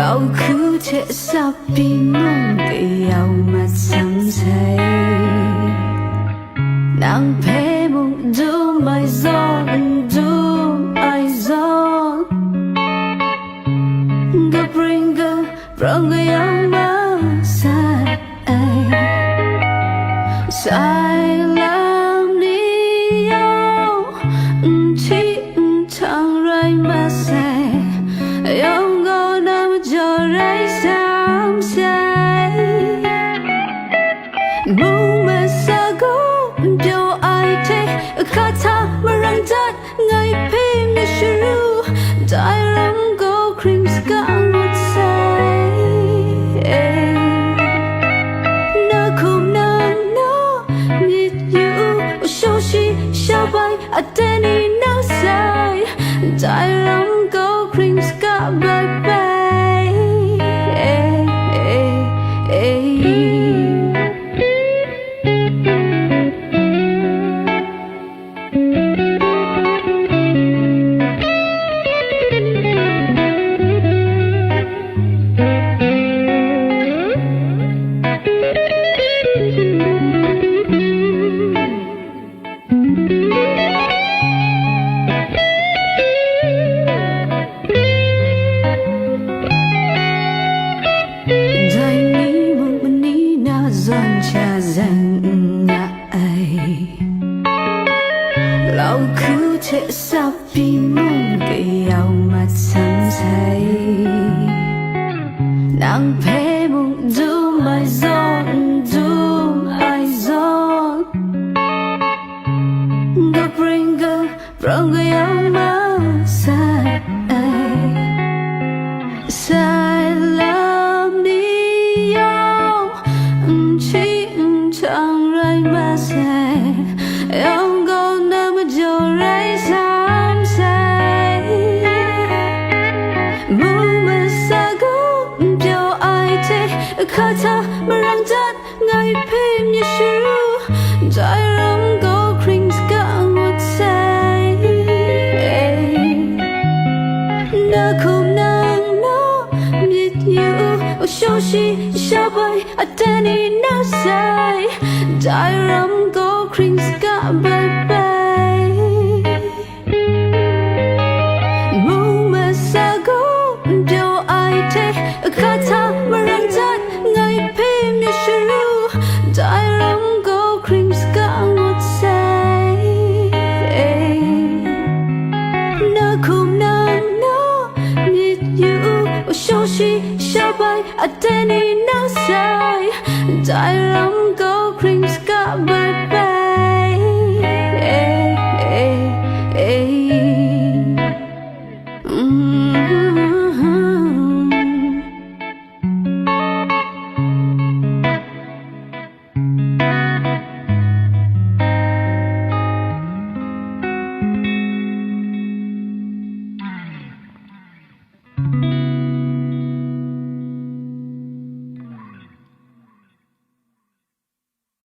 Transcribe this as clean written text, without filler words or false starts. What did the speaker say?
lâu cứ thế sắp bị mong cái áo mà sắm say nàng phê mong du mai giòn du ai giòn gặp ringa rong cái áo mà say sai làm đi áo chỉ thằng rai mà say yêu ngô nam cho rai sam say mong mà sa go điều ai thế khát tha mà răng rát ngày phim như shiru đại lắm go cream scar một say na không nang no need you so she shall bay a tiny no say đại lắm go cream scar bye bye lâu cứ thế sắp bị mong cái áo mà sắm say nàng phê mong du mai giòn du ai giòn gặp ringa rong cái áo mà say sai làm đi áo chỉ thằng rai mà say yêu ngô nam cho rai sam say mong mà sa go điều ai thế khát tha